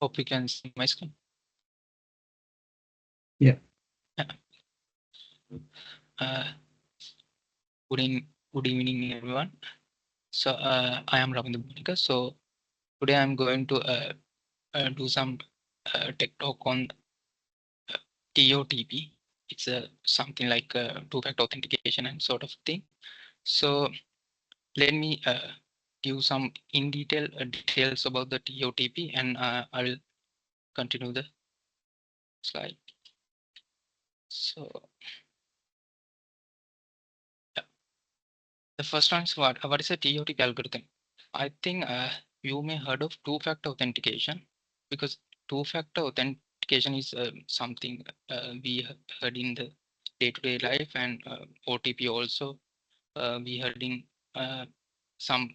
Hope you can see my screen. Yeah. Yeah. Uh, good evening, everyone. So I am Ravindra Bhunika. So today I'm going to do some tech talk on TOTP. It's something like two-factor authentication and sort of thing. So let me give some in detail details about the TOTP, and I will continue the slide. So yeah. The first one is what is a TOTP algorithm? I think you may heard of two-factor authentication, because two-factor authentication is something heard in the day-to-day life, and OTP also we heard in uh, some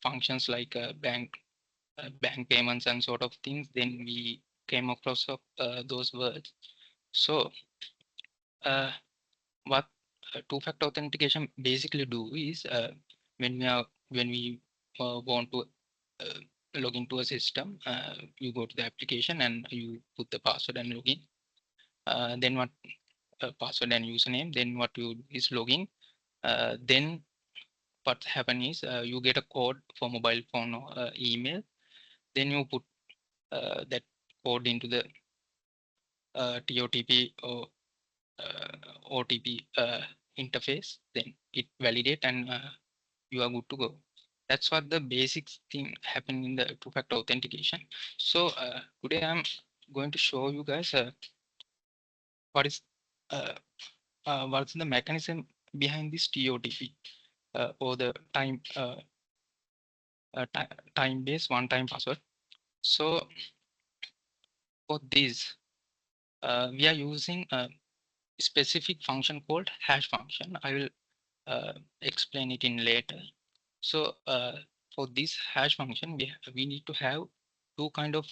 functions like bank payments and sort of things. Then we came across of those words. So uh, what two-factor authentication basically do is when we want to uh, log into a system, you go to the application and you put the password and login. Then what password and username. Then what you do is login. Then what happen is you get a code for mobile phone or email. Then you put that code into the TOTP or OTP interface. Then it validate and you are good to go. That's what the basic thing happen in the two-factor authentication. So today I'm going to show you guys what is uh, what's the mechanism behind this TOTP or the time-based one-time password. So for this, we are using a specific function called hash function. I will explain it in later. So for this hash function, we need to have two kind of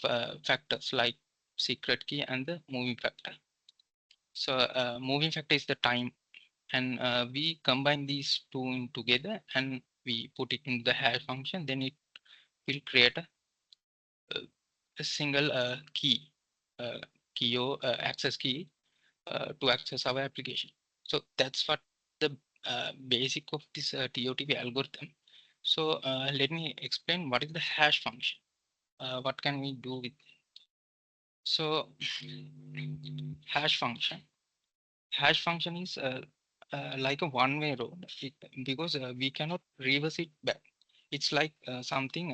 factors like secret key and the moving factor. So moving factor is the time, and we combine these two in together and we put it in the hash function. Then it will create a single uh, key or access key to access our application. So that's what the basic of this TOTP algorithm. So let me explain what is the hash function. What can we do with it? So hash function. Hash function is like a one-way road because we cannot reverse it back. It's like something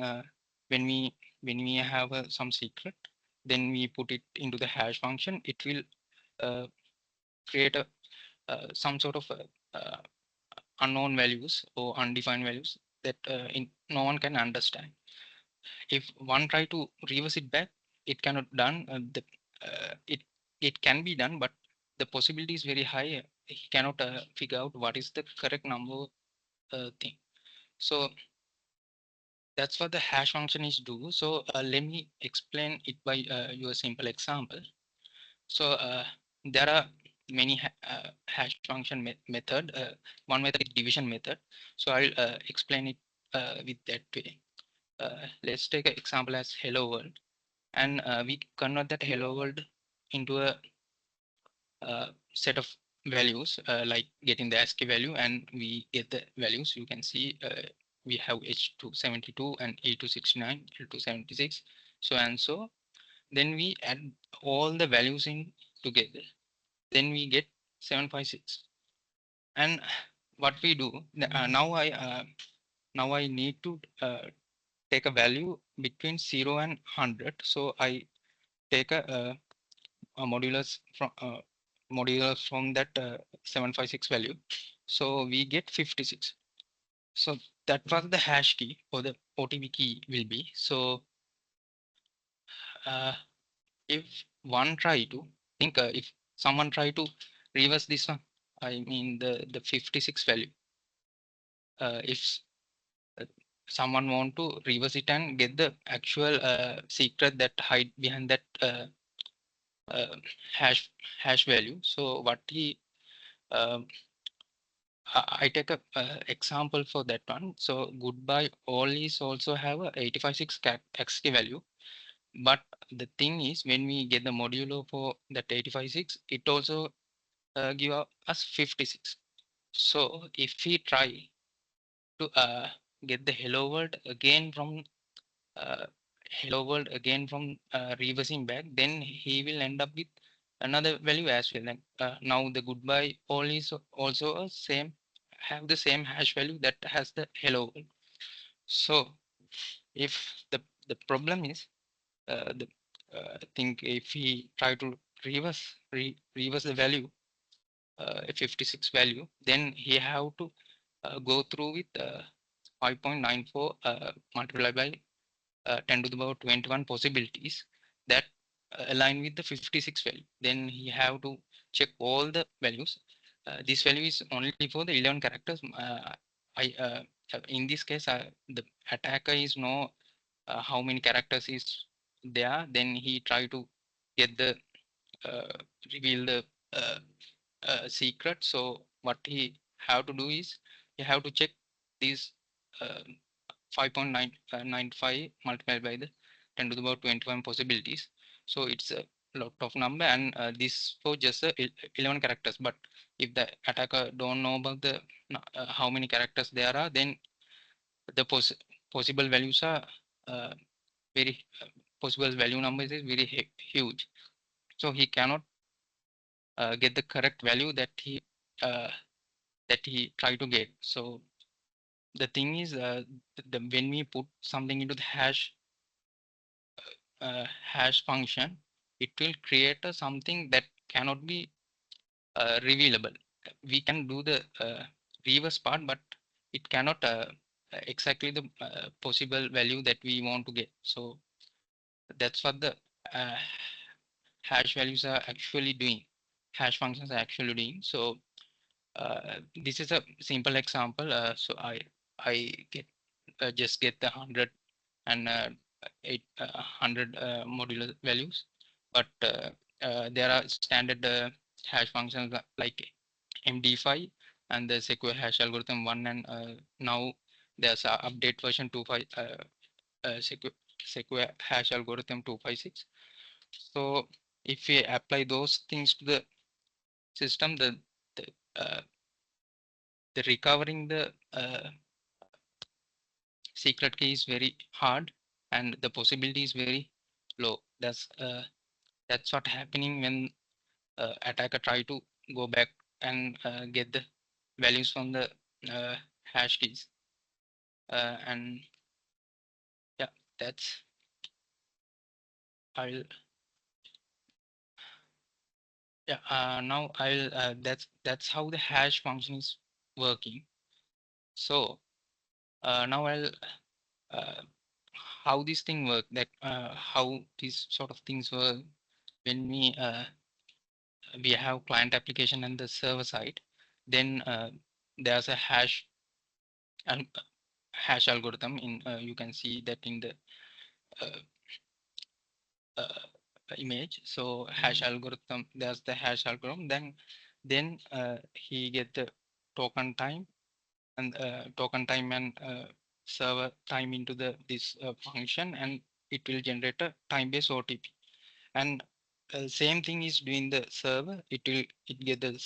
when we when we have some secret, then we put it into the hash function. It will uh, create a some sort of unknown values or undefined values that no one can understand. If one try to reverse it back, it cannot done. It can be done, but the possibility is very high. He cannot figure out what is the correct number thing. So that's what the hash function is do. So let me explain it by your simple example. So there are many hash function method. One method is division method. So I'll explain it with that way. Let's take an example as hello world, and we convert that hello world into a set of values like getting the ASCII value, and we get the values. You can see we have H272 and A269, L276, so and so. Then we add all the values in together. Then we get 756. And what we do now I need to take a value between 0 and 100. So I take a modulus from that 756 value. So we get 56. So that was the hash key or the OTP key will be. So uh, if one try to think, if someone try to reverse this one, I mean the 56 value, if uh, someone want to reverse it and get the actual secret that hide behind that uh, hash hash value. So what he um, I take a example for that one. So goodbye all is also have a 856 XK value. But the thing is, when we get the modulo for that 85.6, it also give us 56. So if we try to get the hello world again from uh, reversing back, then he will end up with another value as well. And now the goodbye all is also a same, have the same hash value that has the hello world. So if the problem is the I think if we try to reverse the value, a 56 value, then he have to go through with 5.94 multiplied by 10 to the power 21 possibilities that align with the 56 value. Then he have to check all the values. This value is only for the 11 characters. I In this case, the attacker is know how many characters is there. Then he try to get the uh, reveal the uh, secret. So what he have to do is he have to check these uh, 5.995 multiplied by the 10 to the power 21 possibilities. So it's a lot of number, and this for just 11 characters. But if the attacker don't know about the how many characters there are, then the possible values are uh, very possible value numbers is very huge. So he cannot get the correct value uh, that he try to get. So the thing is, when we put something into the hash function, it will create something that cannot be revealable. We can do the reverse part, but it cannot exactly the possible value that we want to get. So that's what the uh, hash values are actually doing. Hash functions are actually doing. So this is a simple example. So I get just get the 100 and 100 modular values, but there are standard hash functions like MD5 and the secure hash algorithm 1, and now there's a update version 25 secure hash algorithm 256. So if we apply those things to the system, the, uh, the recovering the secret key is very hard, and the possibility is very low. That's what happening when attacker try to go back and get the values from the uh, hash keys. And yeah, that's I'll yeah now I'll that's how the hash function is working. So now I'll uh, how this thing work, that how these sort of things work when we have client application and the server side. Then there's a and hash algorithm in you can see that in the uh, uh, image. So hash algorithm, there's the hash algorithm. Then he get the token time and server time into the this function, and it will generate a time-based OTP. And same thing is doing the server. It get the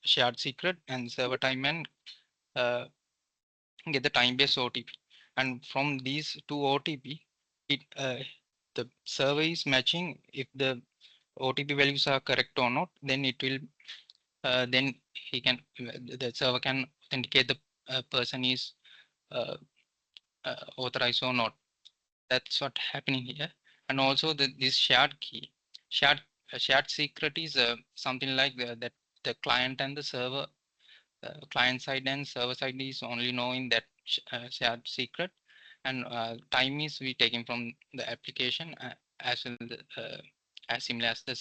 shared secret and server time, and uh, get the time-based OTP. And from these two OTP, it the server is matching if the OTP values are correct or not. Then it will then he can the server can authenticate the person is uh, authorized or not. That's what happening here. And also this shared key, shared shared secret is something like that the client and the server, client side and server side is only knowing that shared secret, and time is we taken from the application as well as similar as the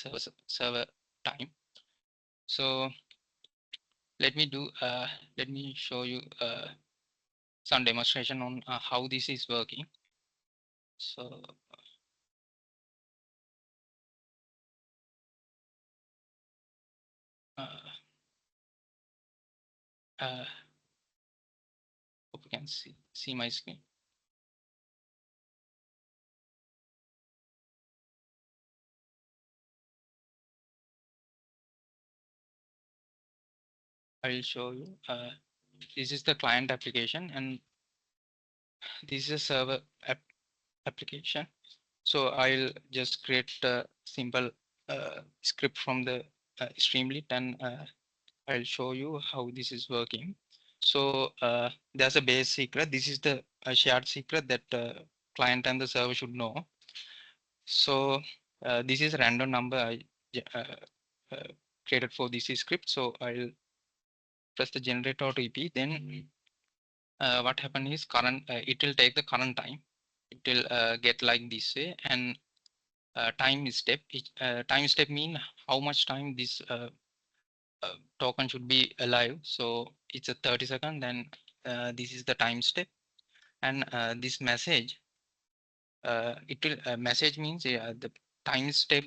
server time. So let me do let me show you some demonstration on how this is working. So uh, uh, hope you can see my screen. I'll show you. This is the client application, and this is a server application. So I'll just create a simple script from the Streamlit, and I'll show you how this is working. So there's a base secret. This is the shared secret that client and the server should know. So this is a random number I uh, created for this script. So I'll press the generate OTP. Then what happen is current. It will take the current time. It will get like this way, and time step. Time step mean how much time this token should be alive. So it's a 30 second. Then this is the time step, and this message. It will message means the time step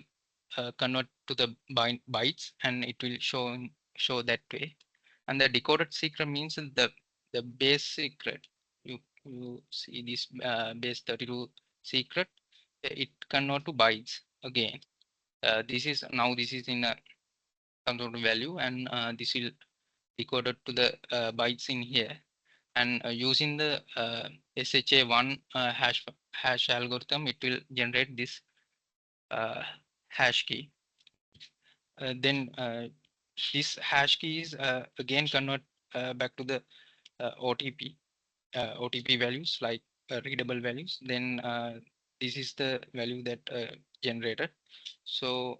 convert to the bytes, and it will show that way. And the decoded secret means the base secret. You see this base 32 secret. It convert to bytes again. This is in a some sort of value, and this will decoded to the bytes in here. And using the SHA1 hash algorithm, it will generate this uh, hash key. Then this hash key is again convert back to the OTP values, like readable values. Then this is the value that generated. So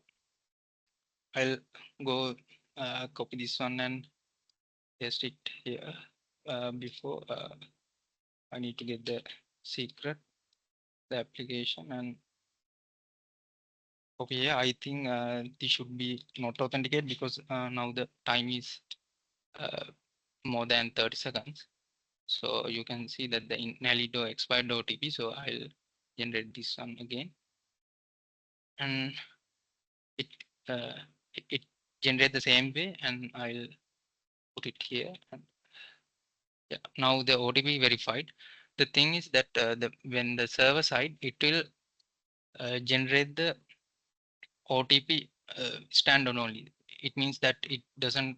I'll go copy this one and paste it here. Before I need to get the secret, the application, and okay, yeah, I think this should be not authenticate, because now the time is uh, more than 30 seconds. So you can see that the invalid or expired OTP. So I'll generate this one again, and it uh, it generate the same way, and I'll put it here. And yeah, now the OTP verified. The thing is that the when the server side, it will generate the OTP standard only. It means that it doesn't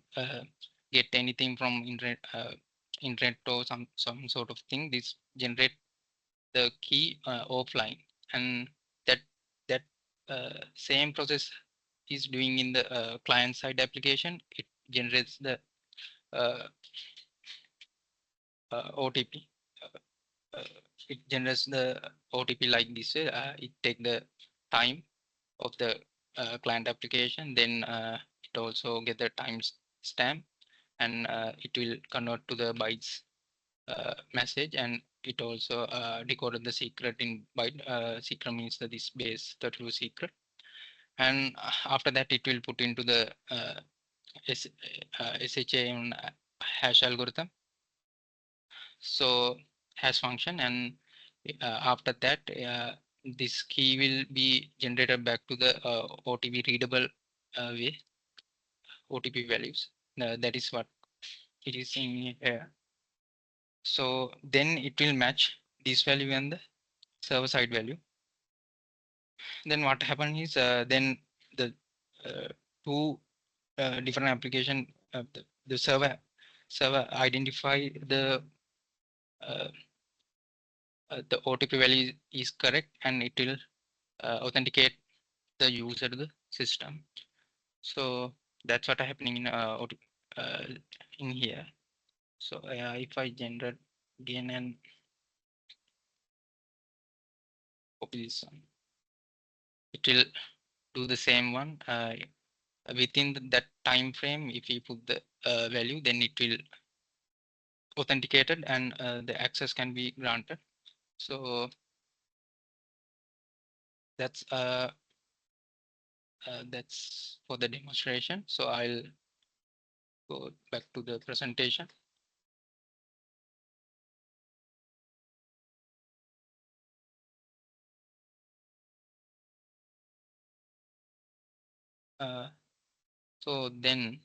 get anything from internet or some sort of thing. This generate the key offline, and that that same process is doing in the client side application. It generates the uh, OTP. Uh, it generates the OTP like this way. It take the time of the client application. Then it also get the time stamp, and it will convert to the bytes message, and it also decoded the secret in byte. Secret means that this base 32 secret, and after that it will put into the S, SHA hash algorithm. So hash function, and after that this key will be generated back to the OTP readable way, OTP values. That is what it is in here. So then it will match this value and the server side value. Then what happens is the uh, two different application, the server identify uh, the OTP value is correct, and it will authenticate the user to the system. So that's what happening in in here. So if I generate again and copy this one, it will do the same one within that time frame. If you put the value, then it will authenticated, and the access can be granted. So that's that's for the demonstration. So I'll go back to the presentation. Uh, so then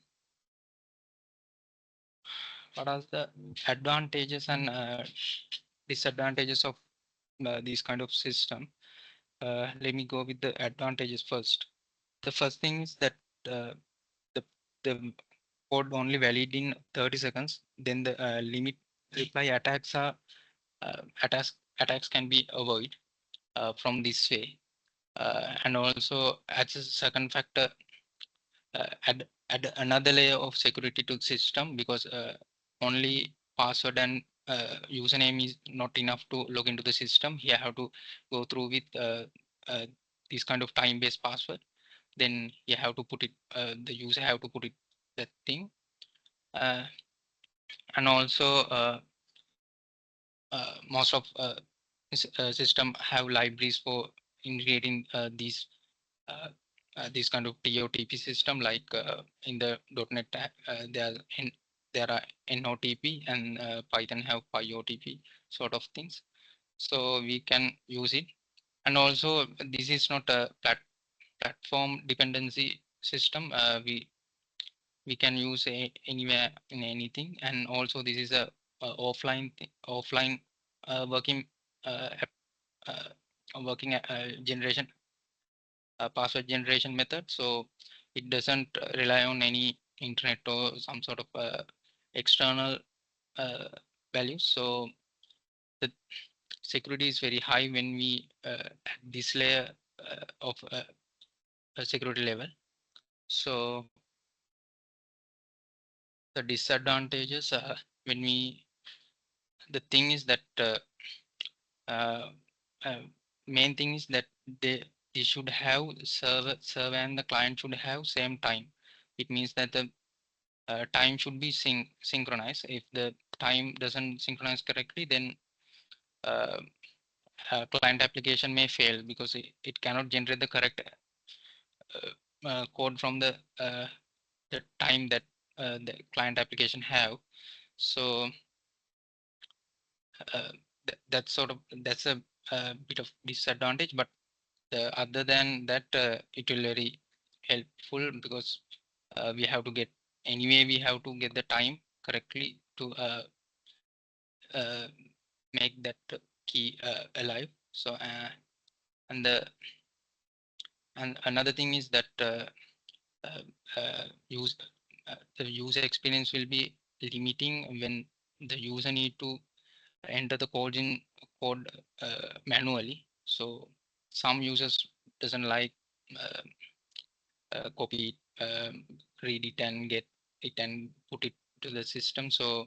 what are the advantages and disadvantages of this kind of system? Let me go with the advantages first. The first thing is that uh, the code only valid in 30 seconds, then the limit reply attacks can be avoided from this way. And also, as a second factor, add another layer of security to the system, because only password and username is not enough to log into the system. Here, have to go through with this kind of time-based password. Then you have to put it. The user have to put it that thing. Uh, and also, most of system have libraries for integrating these kind of TOTP system, like in the .NET, there are NOTP, and Python have PyOTP sort of things. So we can use it. And also, this is not a platform dependency system. We can use anywhere in anything. And also, this is offline working working generation password generation method. So it doesn't rely on any internet or some sort of external uh, values. So the security is very high when we at this layer of a security level. So the disadvantages, when we the thing is that uh, uh, main thing is that they should have server and the client should have same time. It means that the time should be synchronized. If the time doesn't synchronize correctly, then uh, client application may fail, because it cannot generate the correct code from the time that the client application have. So that's a bit of disadvantage. But other than that, it will very helpful, because we have to get anyway we have to get the time correctly to uh, make that key alive. So and the and another thing is that uh, use the user experience will be limiting when the user need to enter the code manually. So some users doesn't like uh, copy it, read it and get it and put it to the system. So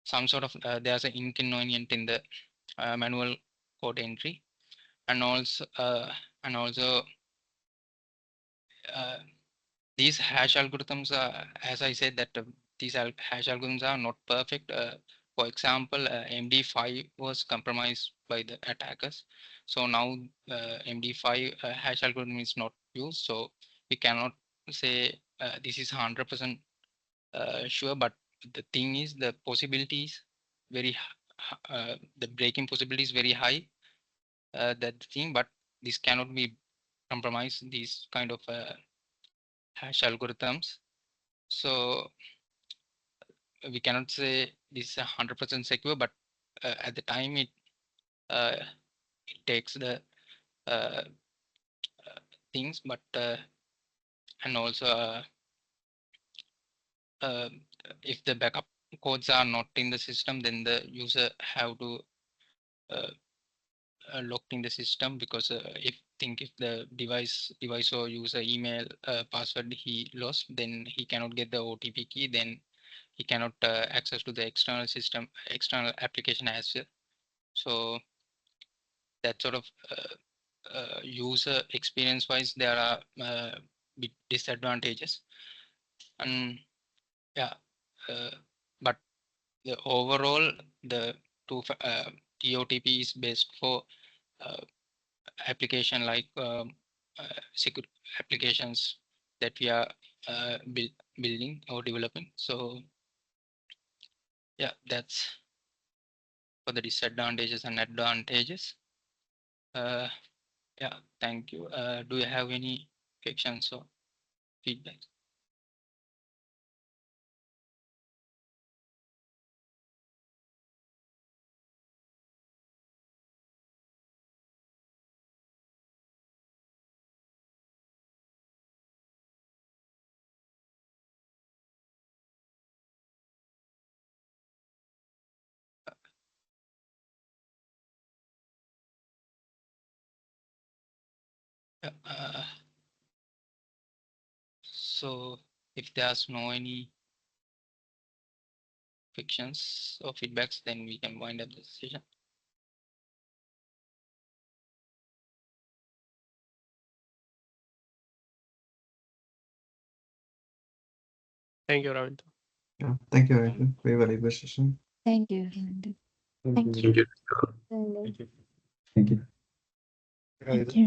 some sort of there's an inconvenient in the manual code entry. And also uh, these hash algorithms are, as I said, that these hash algorithms are not perfect. For example, MD5 was compromised by the attackers. So now MD5 hash algorithm is not used. So we cannot say this is 100% sure. But the thing is, the possibilities very the breaking possibility is very high. That thing, but this cannot be compromised. These kind of hash algorithms. So we cannot say this is 100% secure, but at the time uh, it takes the uh, things. But and also uh, if the backup codes are not in the system, then the user have to uh, locked in the system, because if the device or user email password he lost, then he cannot get the OTP key, then he cannot access to the external system, external application as well. So that sort of user experience wise, there are big disadvantages. And yeah, uh, but the overall, the TOTP is best for uh, application like secure applications that we are building or developing. So yeah, that's for the disadvantages and advantages. uh, yeah, thank you. Do you have any questions or feedback? So if there's no any fictions or feedbacks, then we can wind up the session. Thank you, Ravinder. Yeah, thank you, Ravinder. Very valuable session. Thank you. Thank you. Thank Thank you. Thank you. Thank you. Thank you.